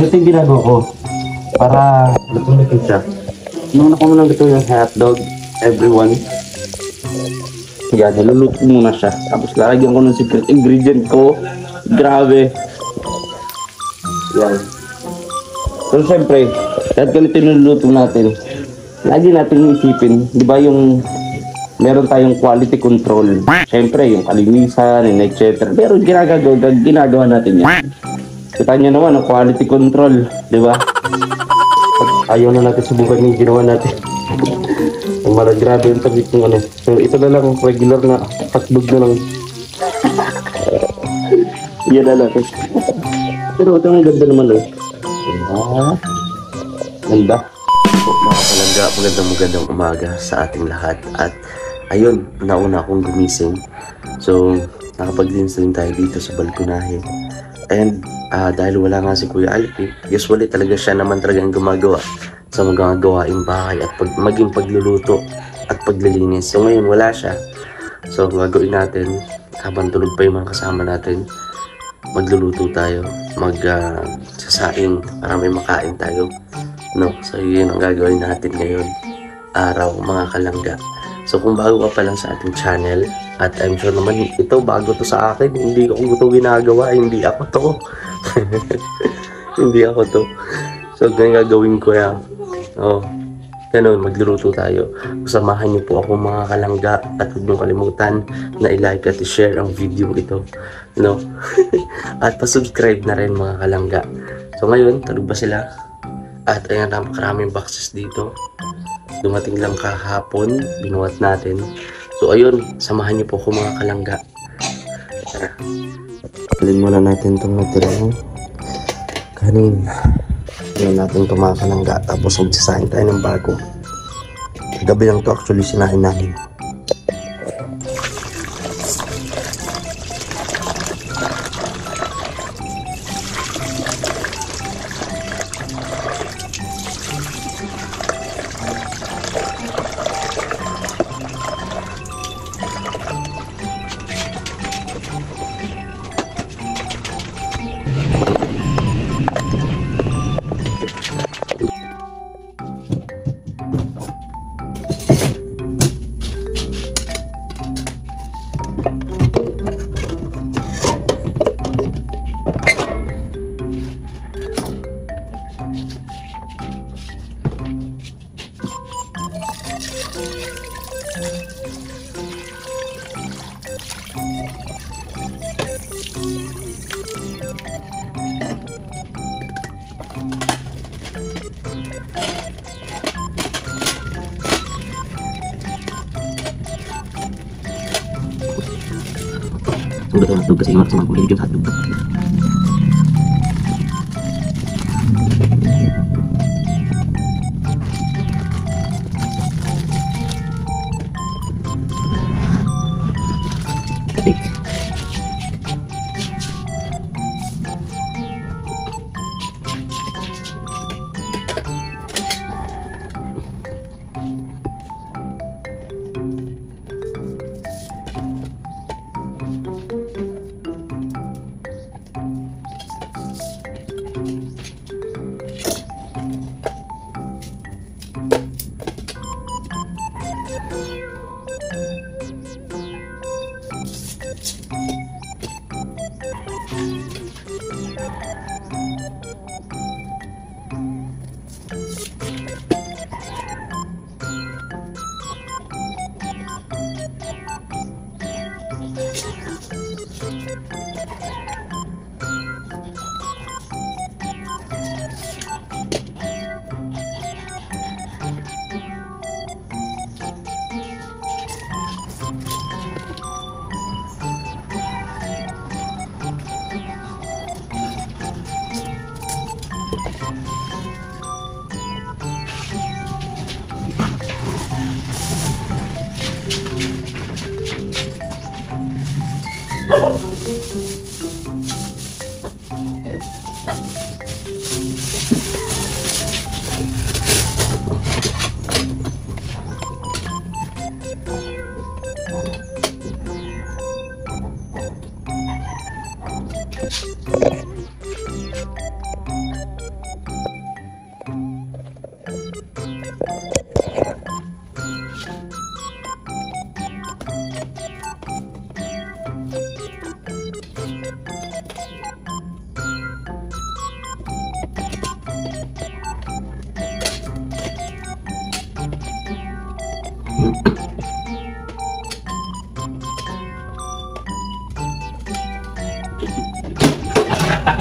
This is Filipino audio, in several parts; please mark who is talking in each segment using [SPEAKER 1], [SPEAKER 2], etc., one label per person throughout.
[SPEAKER 1] Ito yung ginagawa ko para luto siya. Nung ako muna luto yung hotdog, everyone. Yan, naluluto muna siya. Tapos lalagyan ko ng secret ingredient ko. Grabe. Yan. So syempre, kahit ganito niluluto natin, lagi natin isipin, di ba yung meron tayong quality control. Syempre, yung kalinisan, and etc. Pero ginagawa natin yan. Kita nyo naman ang quality control, di ba? Ayaw na natin subukan yung ginawa natin. Marang grabe yung tabit ng ano. So ito na lang, regular na hotdog na lang. Yan na lang. Pero ito ang ganda naman eh. Ganda.
[SPEAKER 2] Mga palangga, magandang umaga sa ating lahat. At ayun, nauna akong gumising. So, nakapag-dins din tayo dito sa balkonahe. And dahil wala nga si Kuya Alfie, usually talaga siya naman talaga ang gumagawa sa mga gawaing bahay at maging pagluluto at paglilinis. So ngayon wala siya. So gagawin natin habang tulog pa yung mga kasama natin, magluluto tayo, sasaing para may makain tayo. No? So yun ang gagawin natin ngayon araw mga kalangga. So kung bago ka pa lang sa ating channel, at I'm sure naman ito bago to sa akin, hindi ko ito ginagawa, hindi ako to. Hindi ako to. So ganyan gagawin ko yan. Oh, ganun, magluluto tayo. Samahan niyo po ako mga kalangga at huwag niyo kalimutan na i-like at i-share ang video ito. No? At pa-subscribe na rin mga kalangga. So ngayon, tulog ba sila? At ayan, napakaraming boxes dito. Dumating lang kahapon, binuhat natin. So ayun, samahan niyo po ako mga kalangga. Tara. Alin muna natin itong natirang kanin. Ayan natin itong mga kalangga. Tapos magsasahin tayo ng bago. Gabi lang to actually sinahin namin. Udah hotdog kasi maksimal kung hindi yung hotdog.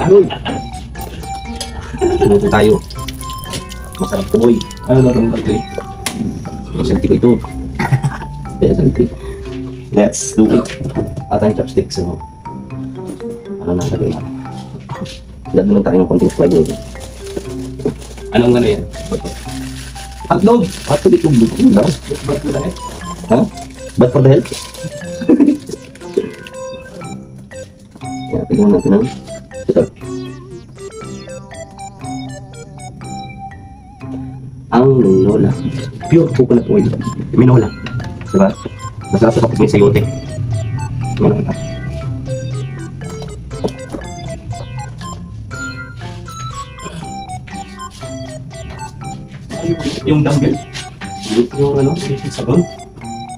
[SPEAKER 1] Uy! Luto tayo. Masarap to, boy. Ano na itong bagay? Salty ko ito. Kaya salty. Let's do it. At ang chopsticks, ano? Ano na lagay natin? Lagyan lang tayo ng konting flavor. Anong ano yan? Hotdog! Hotdog itong luto. Bad for the health? Ha? Bad for the health? Kaya tignan natin ang ito. Ang Minola. Pure coconut oil. Minola. Diba? Masarap sa kapag may sayote. Minola. Yung dumbbell. Yung ano, sa doon.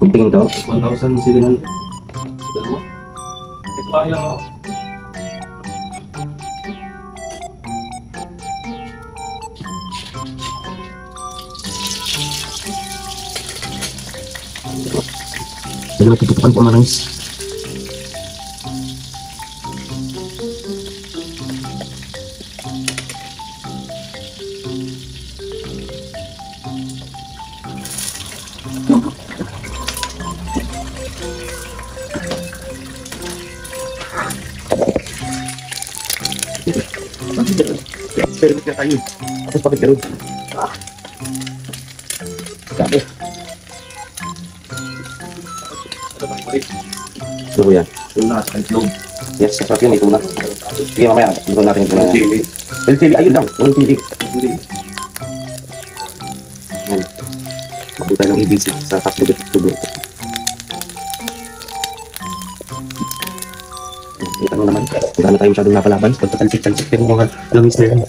[SPEAKER 1] Kung tingin to, 1,000 silingan. Dalawa. Ito kaya ako. Dalawa tutukan ko manangis. Experiment na tayo. Tapos bakit gano'n? Gabi. Ito yan. Yung nasa itlog. Yes, sarap yun. Ito na. Sige, mamaya. Ito natin ito na. Chili. Ayun lang. Walang chili. Yan. Mabuti tayo ng ABC sa tatlo. Kita mo naman. Hindi na tayo masyadong napalaban. Pagpatalsik-talsik. Pero mga langis na yan.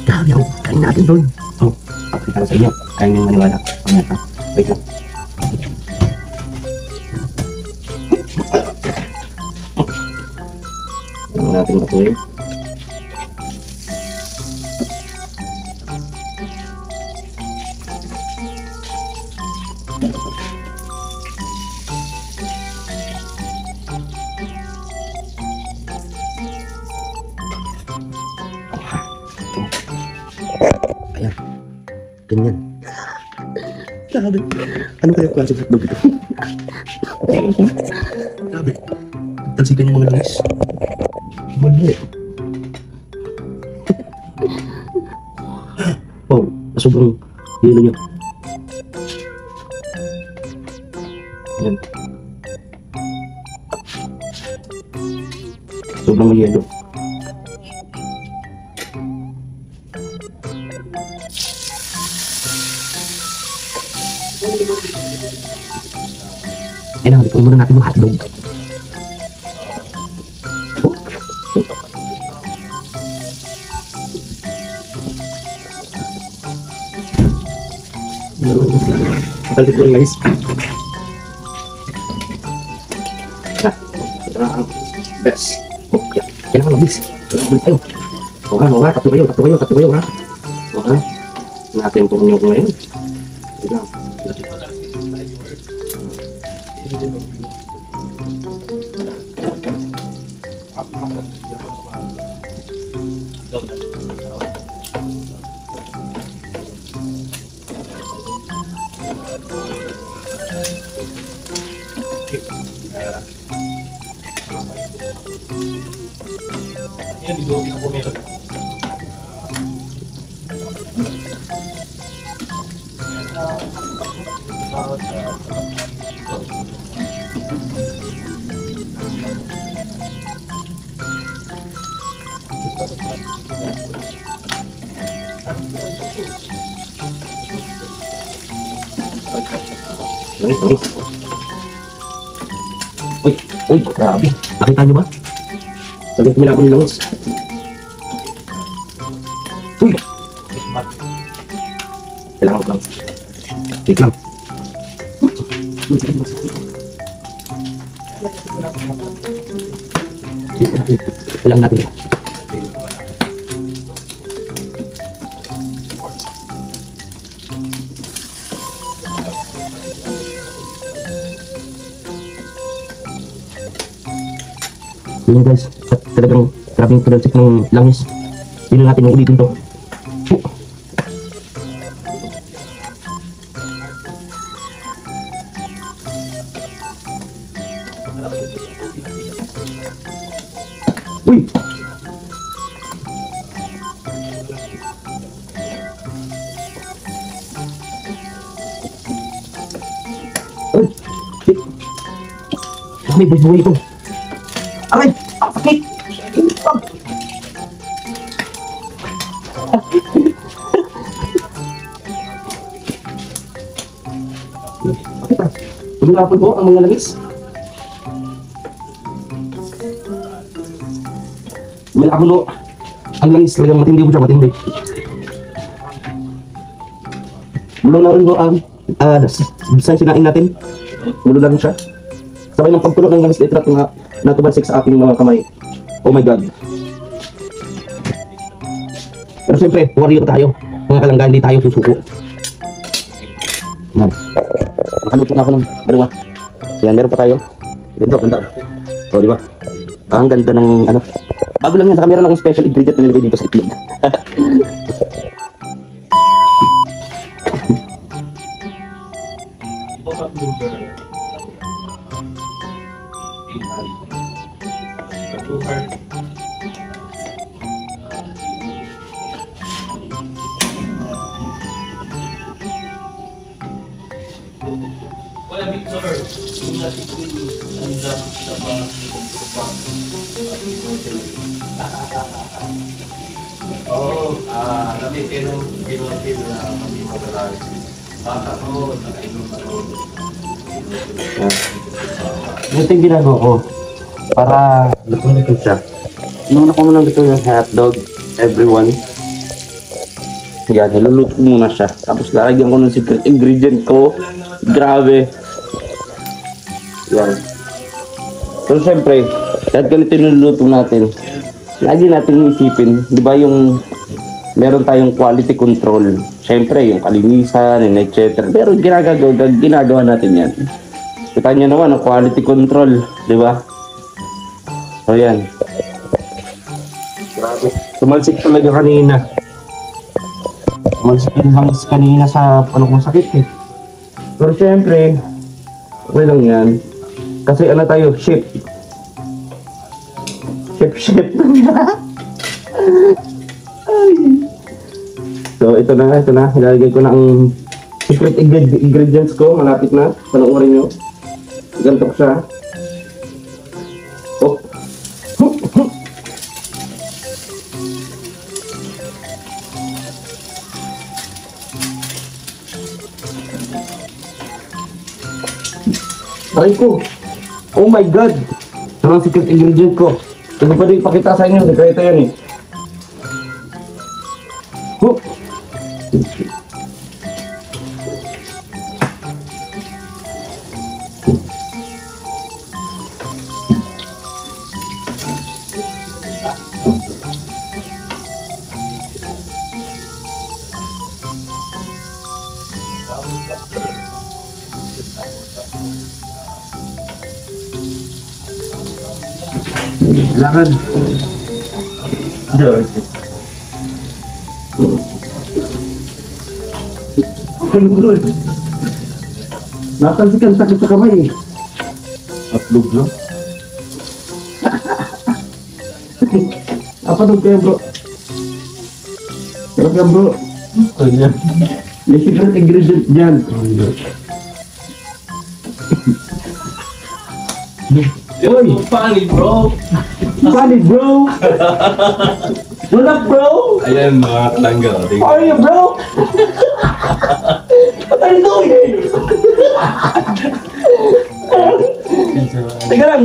[SPEAKER 1] Grabe ako. Kain natin doon. Oh, pakita ko sa inyo. Kain yung maniwala. Pangata. Wait lang. Ano natin patuloy? Ayan. Ganyan. Grabe. Ano kaya klase hotdog ito? Grabe. Talsikan yung mga langis. Mali. Oh, sobrang yelo niya. Ayan. Sobrang yelo. Ayan na, ipon muna natin yung hotdog. Talit ko rin guys. Ito na ang best. Oh, yan. Kailangan mabilis. Kailangan tayo. O nga, tatlo kayo ha. O ha. Natin po nyo ngayon. Ito lang. Uy, uy, grabe. Nakita niyo ba? Saglit nila ako ng langis. Uy! Kailangan ko lang. Wait lang. Kailangan natin. Yun guys, at talagang grabe yung pinagsik ng langis. Hindi na natin yung ulitin to. Uy! Ay! Shit! May buhay ito. Aray! Sakit! Lumapon po ang mga langis. Malapon po. Ang langis talagang matindi po siya, matindi. Mulo na rin po ang sinain natin. Mulo na rin siya. Sabay ng pagtulog ng langis na itrat na natubansik sa aking mga kamay. Oh my God. Pero siyempre, warrior tayo. Mga kalanggan, hindi tayo susuko. Yan. Nakaluto na ako ng dalawa. Yan, meron pa tayo. Ganito, ganda. O, di ba? Ang ganda ng ano. Bago lang yan, saka meron akong special ingredient na nilagay dito sa itlog.
[SPEAKER 3] Gamitin ng ginutin na kami magalang. Bata ko, nakainom ako.
[SPEAKER 1] Ito yung ginagawa ko para luto siya. Nung ako muna luto yung hotdog, everyone. Yan, niluluto muna siya. Tapos lalagyan ko ng secret ingredient ko. Grabe. Yan. So syempre, kahit ganito niluluto natin, lagi natin isipin, di ba yung meron tayong quality control. Syempre, yung kalinisan, and etc. Pero ginagawa natin yan. Kita nyo naman, ang quality control, di ba? So yan. Grabe. Tumalsik talaga kanina. Tumalsik yung hangis kanina sa ano kong sakit eh. Pero syempre, okay lang yan. Kasi ano tayo, ship. Ship. So ito na. Ilalagay ko na ang secret ingredients ko. Malapit na. Panoorin nyo. Gantok siya. Oh. Aray ko. Oh my God. Ito ang secret ingredient ko. Ito pa rin ipakita sa inyo. Sekreto yan eh. Oh. Kailangan. Napansin sakit sa kamay eh. Hotdog lang. Apa dog kayo bro? Sarap yan bro. Kanya. May secret ingredient dyan. Oy!
[SPEAKER 3] Funny bro!
[SPEAKER 1] Funny bro! What up bro?
[SPEAKER 3] Ayan mga kalangga.
[SPEAKER 1] How are you bro? What are you doing? Teka lang.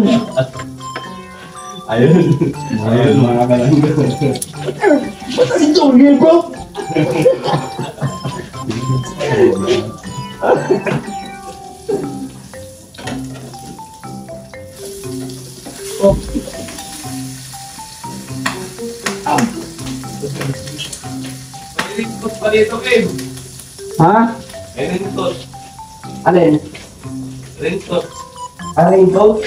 [SPEAKER 3] Ayun. Ayun mga kalangga.
[SPEAKER 1] What are you doing here bro? Oh.
[SPEAKER 3] Ringtot pa dito, Kim.
[SPEAKER 1] Ha?
[SPEAKER 3] May ringtot.
[SPEAKER 1] Alin?
[SPEAKER 3] Ringtot.
[SPEAKER 1] Alin po?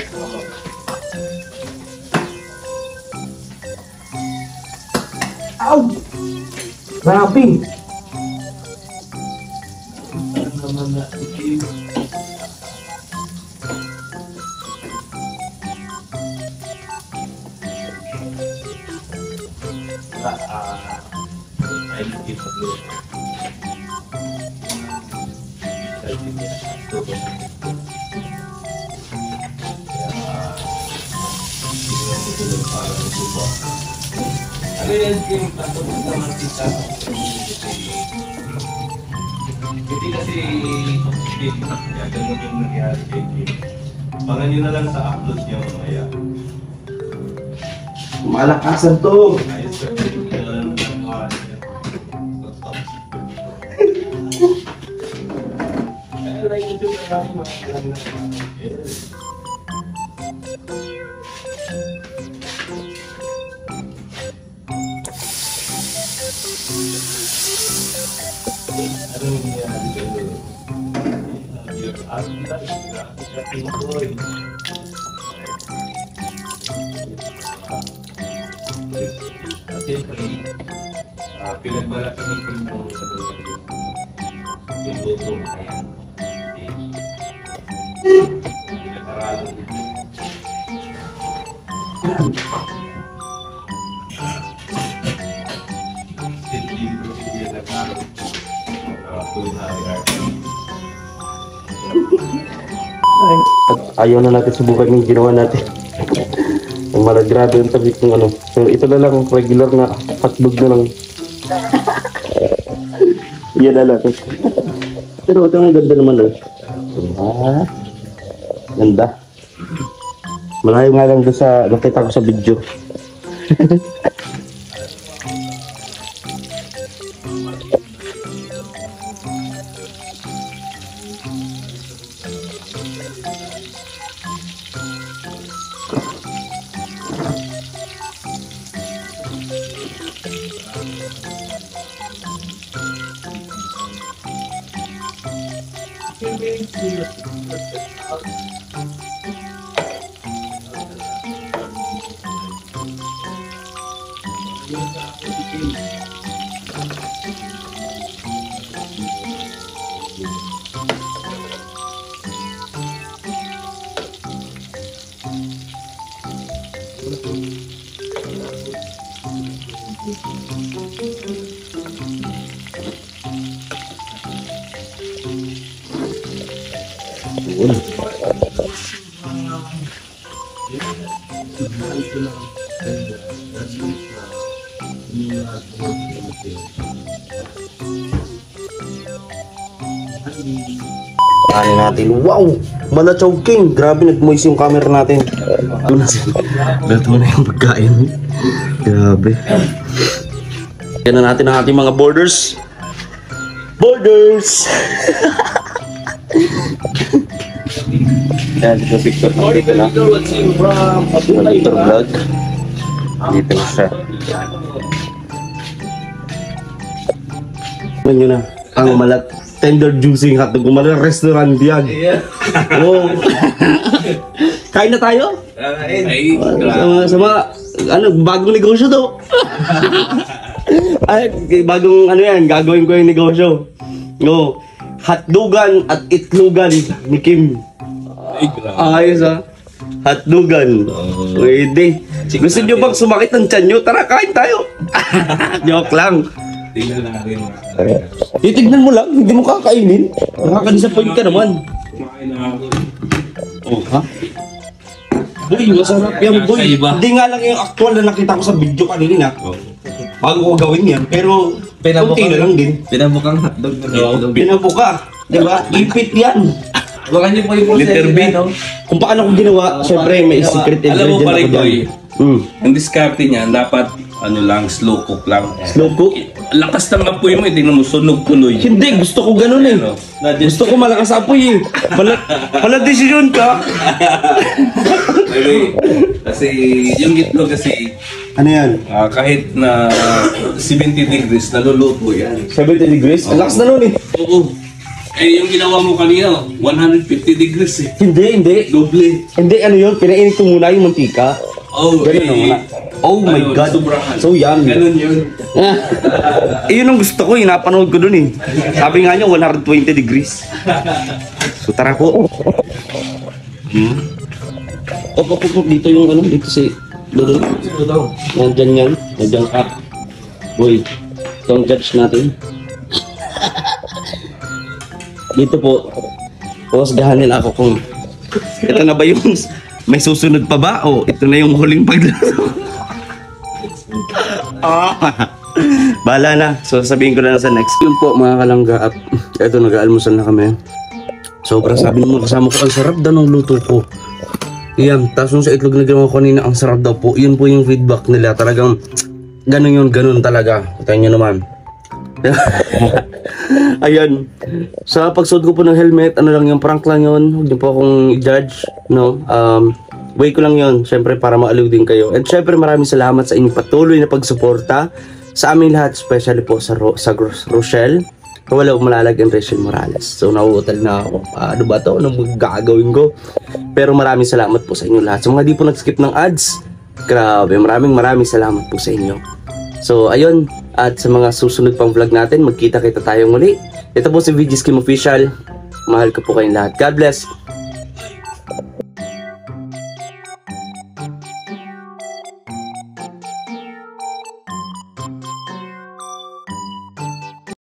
[SPEAKER 1] Ow! Grabe!
[SPEAKER 3] Ano naman na, Kim? Ay, hindi pa dito. Ay, hindi pa. Ano yan, Kim? Patapos naman kita. Hindi kasi Kim, kaya ganun yung nangyari kay Kim. Pangan nyo na lang sa upload niya mamaya.
[SPEAKER 1] Malakasan to!
[SPEAKER 3] Ayos ka, hindi na lang nagawa niya. Kaya lang yung joke na kami mga anong nangyari doon? Siyempre, pinagmalaki ng pinong yung luto na yan. Pinag-aralan din. Hindi nag-aralan.
[SPEAKER 1] Ayaw na natin subukan yung ginawa natin. Ang malagrado yung tabi kung ano. So ito na lang, regular na hotdog na lang. Yan na lang. Pero ito ang ganda naman eh. Ah, ganda. Malayo nga lang doon sa nakita ko sa video. Ano natin? Wow! Malachaw King! Grabe, nagmoist yung camera natin. Luto na yung pagkain. Grabe. Yan na natin ang ating mga borders. Borders! Yan, dito Victor. Dito na. Victor Vlog. Dito na siya. Ano nyo na? Ang malat. Tender juicing hotdog. Kumalang restaurant yan. Oh. Kain na tayo?
[SPEAKER 3] Ay,
[SPEAKER 1] Sama, ano, bagong negosyo to. Ay, bagong ano yan, gagawin ko yung negosyo. No, hotdogan at itlogan ni Kim.
[SPEAKER 3] ay, grabe.
[SPEAKER 1] Ayos ah.
[SPEAKER 2] Hotdogan. Pwede. Gusto nyo bang sumakit ng tiyan nyo? Tara, kain tayo. Joke lang.
[SPEAKER 3] Tingnan natin.
[SPEAKER 2] Titignan mo lang, hindi mo kakainin. Nakaka-disappoint ka naman.
[SPEAKER 3] Kumain na ako.
[SPEAKER 2] Oh, ha? Boy, masarap yan, boy. Hindi nga lang yung actual na nakita ko sa video kanina. Bago ko gawin yan, pero kunti na lang din.
[SPEAKER 4] Pinabukang hotdog na itlog.
[SPEAKER 2] Pinabuka, di ba? Ipit yan.
[SPEAKER 4] Baka niyo po yung
[SPEAKER 3] Letter B.
[SPEAKER 2] Kung paano ko ginawa, syempre may secret
[SPEAKER 3] Alam mo
[SPEAKER 2] ingredient
[SPEAKER 3] pare
[SPEAKER 2] ako
[SPEAKER 3] Koy,
[SPEAKER 2] dyan.
[SPEAKER 3] ang diskarte niya, dapat ano lang, slow cook lang.
[SPEAKER 2] Slow cook?
[SPEAKER 3] Lakas ng apoy mo, tingnan mo, sunog tuloy.
[SPEAKER 2] Hindi, gusto ko ganun eh. Gusto ko malakas apoy eh. Pala desisyon ka.
[SPEAKER 3] Kasi yung itlog kasi,
[SPEAKER 2] Ano yan?
[SPEAKER 3] kahit na 70 degrees, naluluto yan.
[SPEAKER 2] 70 degrees? Ang lakas na nun eh.
[SPEAKER 3] Oo. Eh, yung ginawa mo kanina, 150 degrees eh.
[SPEAKER 2] Hindi.
[SPEAKER 3] Doble.
[SPEAKER 2] Hindi, ano yun? Pinainit ko muna yung mantika.
[SPEAKER 3] Oh,
[SPEAKER 2] Ganun na muna. Oh my
[SPEAKER 3] ano,
[SPEAKER 2] God.
[SPEAKER 3] sobrahan.
[SPEAKER 2] So yummy.
[SPEAKER 3] Ganun yun.
[SPEAKER 2] Yun ang gusto ko, napanood ko dun eh. Sabi nga niya, 120 degrees. So tara po. Op, dito yung ano, dito si Dodo. Nandyan yan, nandyan ka. Boy, don't judge natin. Dito po, husgahan nila ako kung ito na ba yung may susunod pa ba o ito na yung huling paglaso. Bahala na. So sabihin ko na sa next. Yun po mga kalangga at ito nag-aalmusal na kami. Sobrang sabi mo kasama ko ang sarap daw ng luto ko. Yan, tapos yung sa itlog na ginawa ko kanina ang sarap daw po. Yun po yung feedback nila. Talagang ganun talaga. Patayin nyo naman. Ayan. Sa pagsuot ko po ng helmet, ano lang yung prank lang yun. Huwag niyo po akong i-judge. No? Way ko lang yun. Siyempre para maaliw din kayo. And siyempre maraming salamat sa inyong patuloy na pagsuporta sa aming lahat. Especially po sa Rochelle. Wala umalalag ang Rachel Morales. So nauutal na ako. Ano ba to? Ano gagawin ko? Pero maraming salamat po sa inyo lahat. Sa mga di po nag-skip ng ads, grabe. Maraming salamat po sa inyo. So ayun. At sa mga susunod pang vlog natin, magkita-kita tayo muli. Ito po si VG Skim Official. Mahal ko po kayong lahat. God bless.